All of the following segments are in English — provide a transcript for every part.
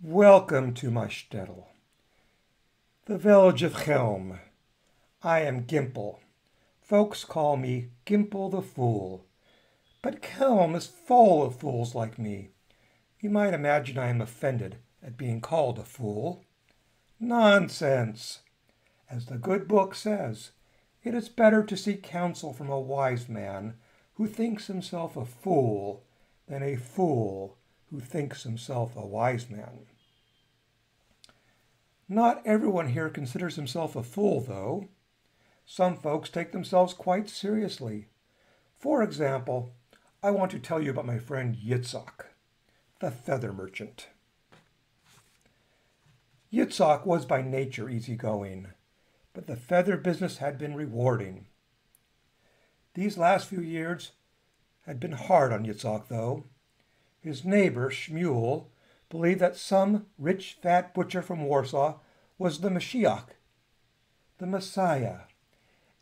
Welcome to my shtetl, the village of Chelm. I am Gimple. Folks call me Gimple the Fool. But Chelm is full of fools like me. You might imagine I am offended at being called a fool. Nonsense! As the good book says, it is better to seek counsel from a wise man who thinks himself a fool than a fool who thinks himself a wise man. Not everyone here considers himself a fool, though. Some folks take themselves quite seriously. For example, I want to tell you about my friend Yitzhak, the feather merchant. Yitzhak was by nature easygoing, but the feather business had been rewarding. These last few years had been hard on Yitzhak, though. His neighbor, Shmuel, believed that some rich fat butcher from Warsaw was the Mashiach, the Messiah,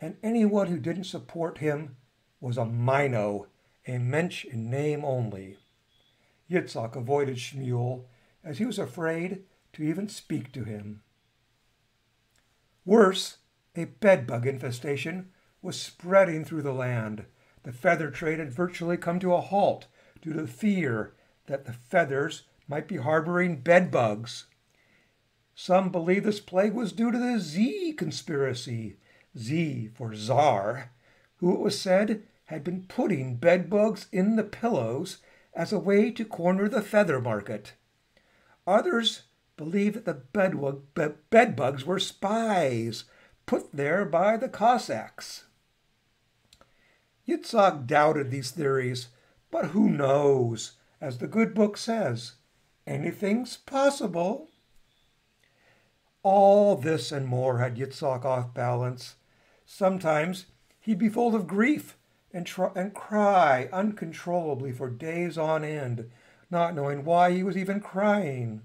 and anyone who didn't support him was a mino, a mensch in name only. Yitzhak avoided Shmuel as he was afraid to even speak to him. Worse, a bedbug infestation was spreading through the land. The feather trade had virtually come to a halt due to the fear that the feathers might be harboring bedbugs. Some believe this plague was due to the Z conspiracy, Z for Tsar, who it was said had been putting bedbugs in the pillows as a way to corner the feather market. Others believe that the bedbugs were spies put there by the Cossacks. Yitzhak doubted these theories, but who knows? As the good book says, anything's possible. All this and more had Yitzhak off balance. Sometimes he'd be full of grief and cry uncontrollably for days on end, not knowing why he was even crying.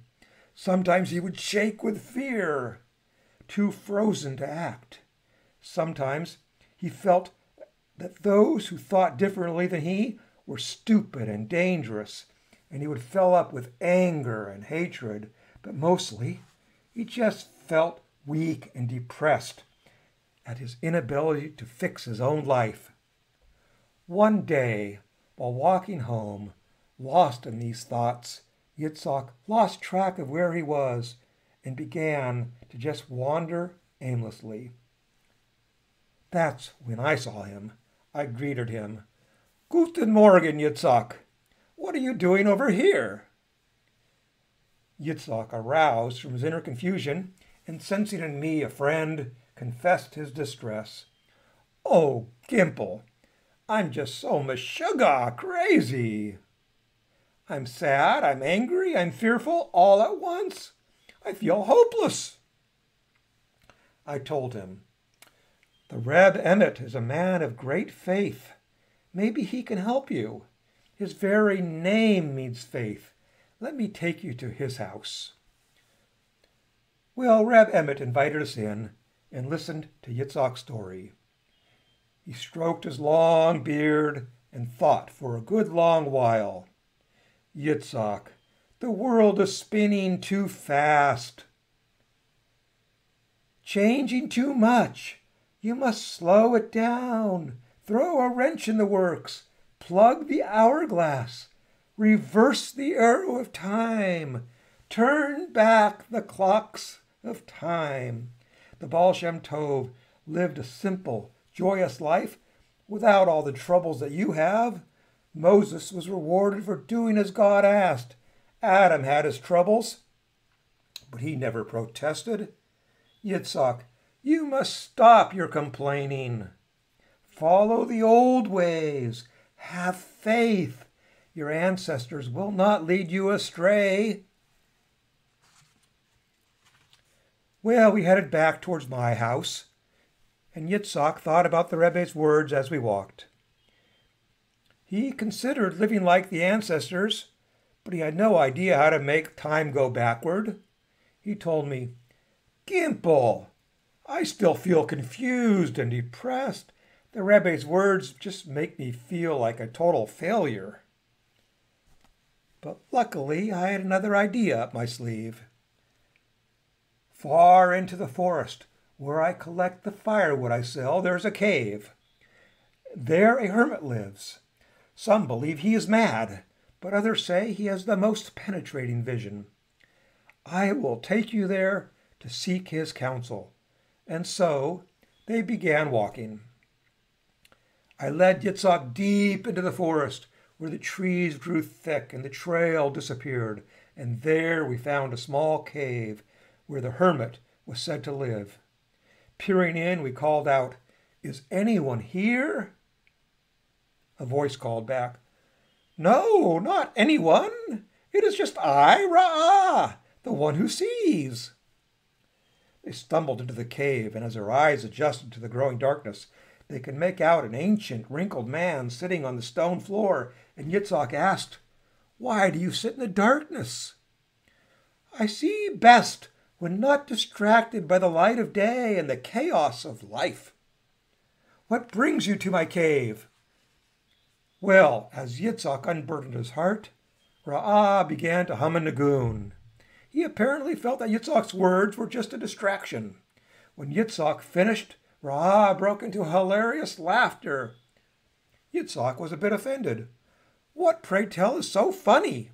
Sometimes he would shake with fear, too frozen to act. Sometimes he felt that those who thought differently than he were stupid and dangerous, and he would fill up with anger and hatred, but mostly he just felt weak and depressed at his inability to fix his own life. One day, while walking home, lost in these thoughts, Yitzhak lost track of where he was and began to just wander aimlessly. That's when I saw him. I greeted him. "Guten Morgen, Yitzhak. What are you doing over here?" Yitzhak, aroused from his inner confusion and sensing in me a friend, confessed his distress. "Oh, Gimple, I'm just so meshuggah crazy. I'm sad, I'm angry, I'm fearful, all at once. I feel hopeless." I told him, "The Reb Emmett is a man of great faith. Maybe he can help you. His very name means faith. Let me take you to his house." Well, Reb Emmett invited us in and listened to Yitzhak's story. He stroked his long beard and thought for a good long while. "Yitzhak, the world is spinning too fast. Changing too much. You must slow it down. Throw a wrench in the works. Plug the hourglass. Reverse the arrow of time. Turn back the clocks of time." The Baal Shem Tov lived a simple, joyous life without all the troubles that you have. Moses was rewarded for doing as God asked. Adam had his troubles, but he never protested. Yitzhak, you must stop your complaining. Follow the old ways. Have faith. Your ancestors will not lead you astray. Well, we headed back towards my house, and Yitzhak thought about the Rebbe's words as we walked. He considered living like the ancestors, but he had no idea how to make time go backward. He told me, "Gimple, I still feel confused and depressed. The Rebbe's words just make me feel like a total failure." But luckily I had another idea up my sleeve. Far into the forest, where I collect the firewood I sell, there's a cave. There a hermit lives. Some believe he is mad, but others say he has the most penetrating vision. I will take you there to seek his counsel. And so they began walking. I led Yitzhak deep into the forest, where the trees grew thick and the trail disappeared, and there we found a small cave where the hermit was said to live. Peering in, we called out, "Is anyone here?" A voice called back, "No, not anyone. It is just I, Ra'ah, the one who sees." They stumbled into the cave, and as their eyes adjusted to the growing darkness, they could make out an ancient, wrinkled man sitting on the stone floor, and Yitzhak asked, "Why do you sit in the darkness?" "I see best when not distracted by the light of day and the chaos of life." "What brings you to my cave?" Well, as Yitzhak unburdened his heart, Ra'ah began to hum a nigun. He apparently felt that Yitzhak's words were just a distraction. When Yitzhak finished, Ra'ah broke into hilarious laughter. Yitzhak was a bit offended. "What, pray tell, is so funny?"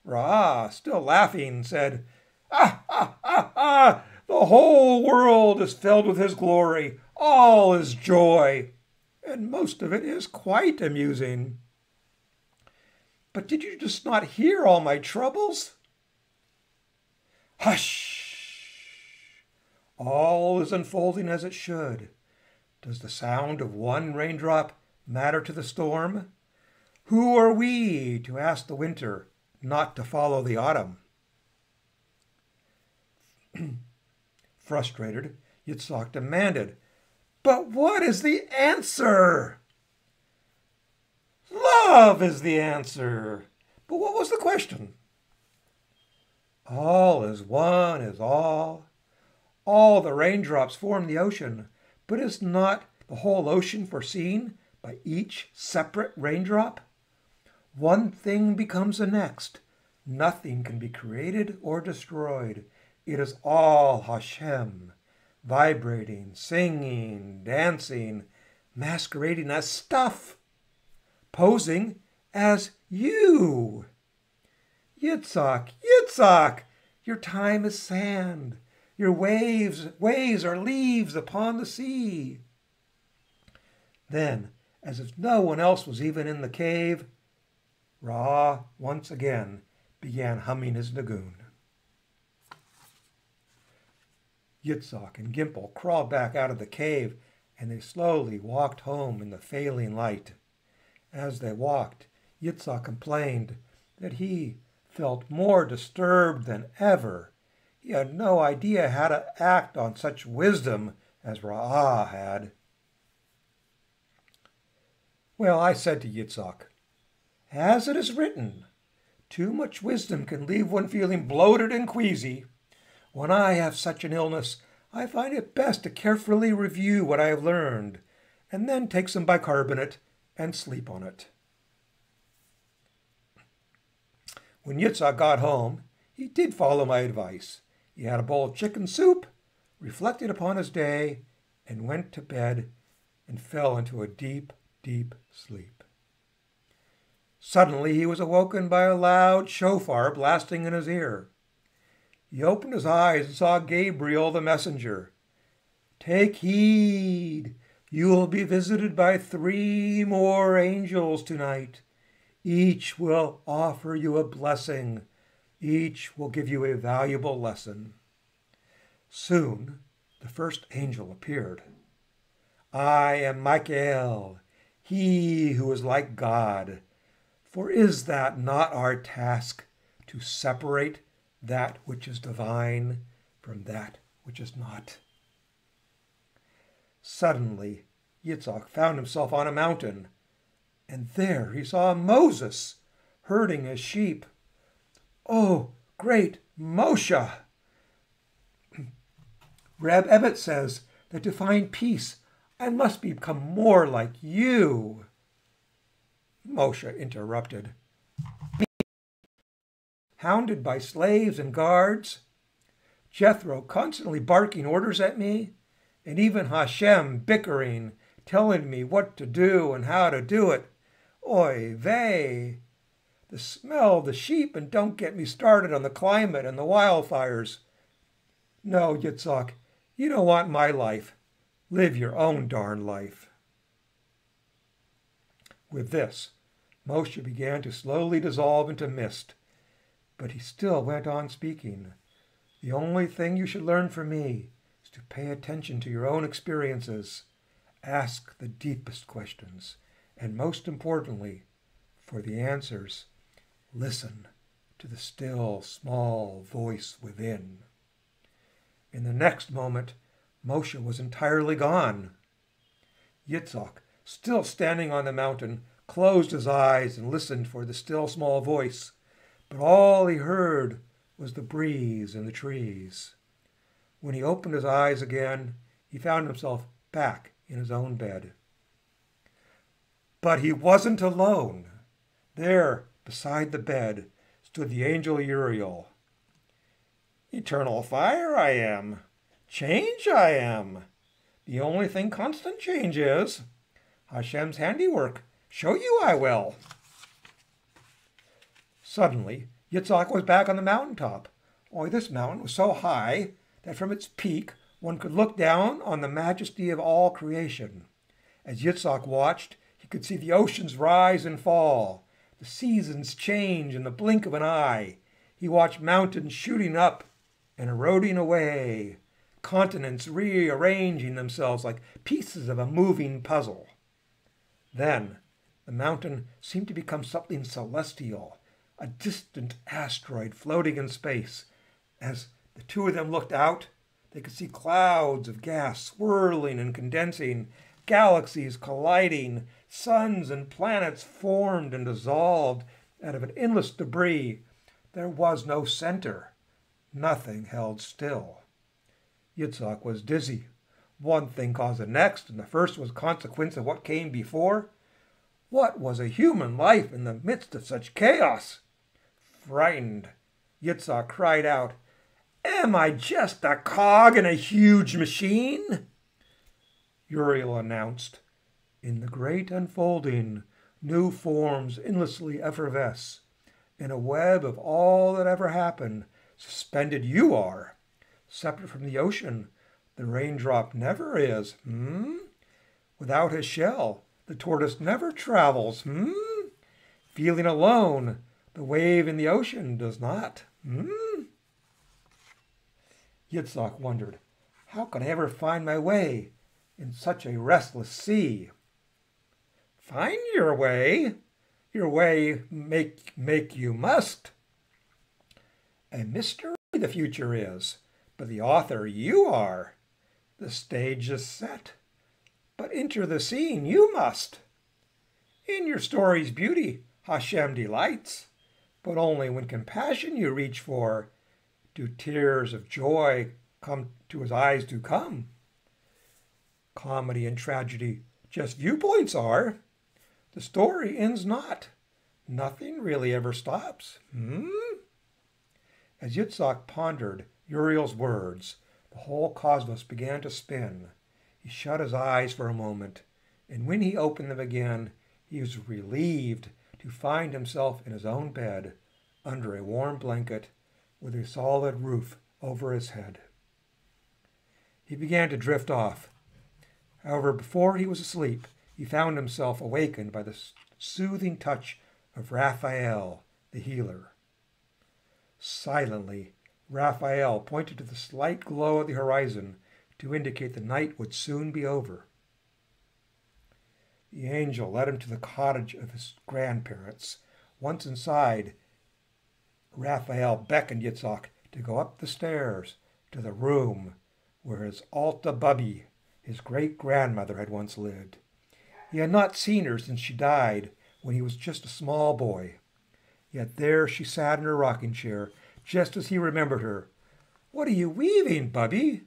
Ra'ah, still laughing, said, "Ah, ah, ah, ah! The whole world is filled with his glory. All is joy. And most of it is quite amusing." "But did you just not hear all my troubles?" "Hush! All is unfolding as it should. Does the sound of one raindrop matter to the storm? Who are we to ask the winter not to follow the autumn?" Frustrated, Yitzhak demanded, "But what is the answer?" "Love is the answer. But what was the question?" "All is one is all. All the raindrops form the ocean, but is not the whole ocean foreseen by each separate raindrop? One thing becomes the next. Nothing can be created or destroyed. It is all Hashem, vibrating, singing, dancing, masquerading as stuff, posing as you. Yitzhak, Yitzhak, your time is sand. Your waves are leaves upon the sea." Then, as if no one else was even in the cave, Ra once again began humming his nigun. Yitzhak and Gimple crawled back out of the cave, and they slowly walked home in the failing light. As they walked, Yitzhak complained that he felt more disturbed than ever. He had no idea how to act on such wisdom as Ra'ah had. Well, I said to Yitzhak, "As it is written, too much wisdom can leave one feeling bloated and queasy. When I have such an illness, I find it best to carefully review what I have learned, and then take some bicarbonate and sleep on it." When Yitzhak got home, he did follow my advice. He had a bowl of chicken soup, reflected upon his day, and went to bed and fell into a deep, deep sleep. Suddenly he was awoken by a loud shofar blasting in his ear. He opened his eyes and saw Gabriel the messenger. "Take heed, you will be visited by 3 more angels tonight. Each will offer you a blessing. Each will give you a valuable lesson." Soon the first angel appeared. "I am Michael, he who is like God. For is that not our task, to separate that which is divine from that which is not?" Suddenly, Yitzhak found himself on a mountain, and there he saw Moses herding his sheep. "Oh, great Moshe!" Reb Ebbet says that to find peace, I must become more like you. Moshe interrupted. hounded by slaves and guards, Jethro constantly barking orders at me, and even Hashem bickering, telling me what to do and how to do it. Oy vey! The smell of the sheep, and don't get me started on the climate and the wildfires. No, Yitzhak, you don't want my life. Live your own darn life. With this, Moshe began to slowly dissolve into mist, but he still went on speaking. The only thing you should learn from me is to pay attention to your own experiences, ask the deepest questions, and most importantly, for the answers, listen to the still, small voice within. In the next moment, Moshe was entirely gone. Yitzhak, still standing on the mountain, closed his eyes and listened for the still, small voice, but all he heard was the breeze in the trees. When he opened his eyes again, he found himself back in his own bed. But he wasn't alone. There, beside the bed, stood the angel Uriel. Eternal fire I am. Change I am. The only thing constant change is Hashem's handiwork. Show you I will. Suddenly, Yitzhak was back on the mountaintop. Only this mountain was so high that from its peak one could look down on the majesty of all creation. As Yitzhak watched, he could see the oceans rise and fall, the seasons change in the blink of an eye. He watched mountains shooting up and eroding away, continents rearranging themselves like pieces of a moving puzzle. Then the mountain seemed to become something celestial, a distant asteroid floating in space. As the two of them looked out, they could see clouds of gas swirling and condensing, galaxies colliding, suns and planets formed and dissolved out of an endless debris. There was no center. Nothing held still. Yitzhak was dizzy. One thing caused the next, and the first was consequence of what came before. What was a human life in the midst of such chaos? Frightened, Yitzhak cried out, "Am I just a cog in a huge machine?" Uriel announced, "In the great unfolding, new forms endlessly effervesce. In a web of all that ever happened, suspended you are. Separate from the ocean, the raindrop never is. Without his shell, the tortoise never travels. Feeling alone, the wave in the ocean does not. Yitzhak wondered, how can I ever find my way in such a restless sea? Find your way? Your way make you must. A mystery the future is, but the author you are. The stage is set, but enter the scene you must. In your story's beauty Hashem delights, but only when compassion you reach for, do tears of joy come to his eyes do come. Comedy and tragedy just viewpoints are. The story ends not. Nothing really ever stops. As Yitzhak pondered Uriel's words, the whole cosmos began to spin. He shut his eyes for a moment, and when he opened them again, he was relieved to find himself in his own bed, under a warm blanket, with a solid roof over his head. He began to drift off. However, before he was asleep, he found himself awakened by the soothing touch of Raphael, the healer. Silently, Raphael pointed to the slight glow at the horizon to indicate the night would soon be over. The angel led him to the cottage of his grandparents. Once inside, Raphael beckoned Yitzhak to go up the stairs to the room where his Alta Bubby, his great-grandmother, had once lived. He had not seen her since she died when he was just a small boy. Yet there she sat in her rocking chair, just as he remembered her. "What are you weaving, Bubby?"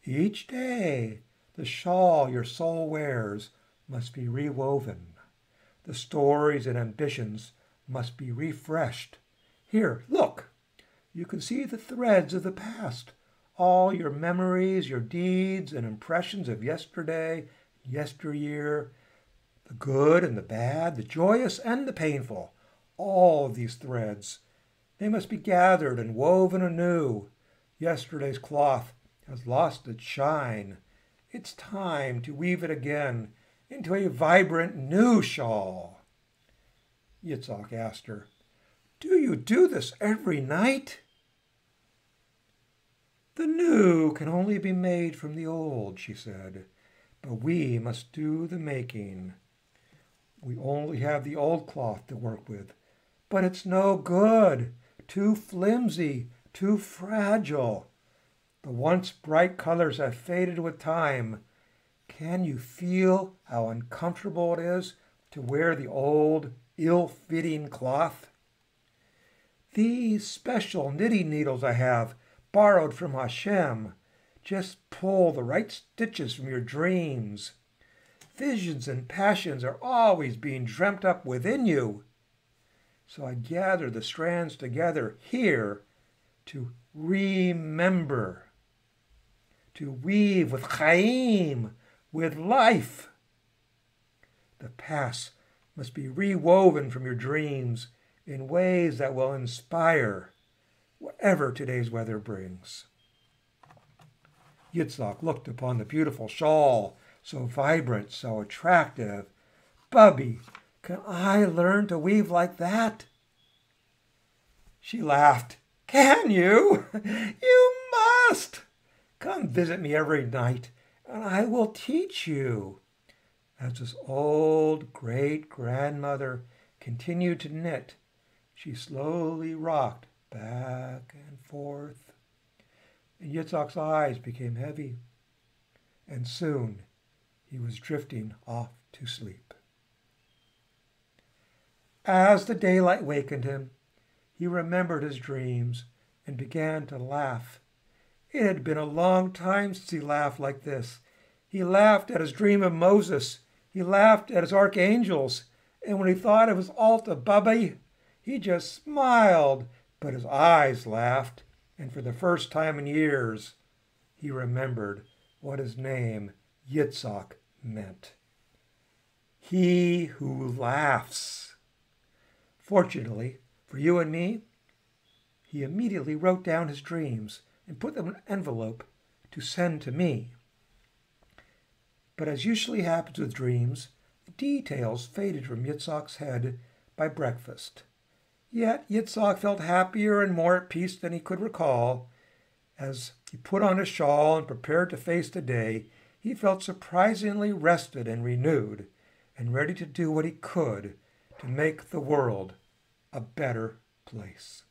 "Each day the shawl your soul wears must be rewoven. The stories and ambitions must be refreshed. Here, look. You can see the threads of the past, all your memories, your deeds, and impressions of yesterday, yesteryear, the good and the bad, the joyous and the painful. All these threads, they must be gathered and woven anew. Yesterday's cloth has lost its shine. It's time to weave it again into a vibrant new shawl. Yitzhak asked her, "Do you do this every night?" "The new can only be made from the old," she said, "but we must do the making. We only have the old cloth to work with, but it's no good, too flimsy, too fragile. The once bright colors have faded with time. Can you feel how uncomfortable it is to wear the old, ill-fitting cloth? These special knitting needles I have, borrowed from Hashem, just pull the right stitches from your dreams. Visions and passions are always being dreamt up within you. So I gather the strands together here to remember, to weave with chaim, with life. The past must be rewoven from your dreams in ways that will inspire whatever today's weather brings." Yitzhak looked upon the beautiful shawl, so vibrant, so attractive. "Bubby, can I learn to weave like that?" She laughed. "Can you? You must! Come visit me every night, and I will teach you." As his old great-grandmother continued to knit, she slowly rocked back and forth, and Yitzhak's eyes became heavy, and soon he was drifting off to sleep. As the daylight wakened him, he remembered his dreams and began to laugh. It had been a long time since he laughed like this. He laughed at his dream of Moses. He laughed at his archangels. And when he thought of his Alta Bubby, he just smiled, but his eyes laughed. And for the first time in years, he remembered what his name, Yitzhak, meant. He who laughs. Fortunately for you and me, he immediately wrote down his dreams and put them in an envelope to send to me. But as usually happens with dreams, the details faded from Yitzhak's head by breakfast. Yet Yitzhak felt happier and more at peace than he could recall. As he put on his shawl and prepared to face the day, he felt surprisingly rested and renewed, and ready to do what he could to make the world a better place.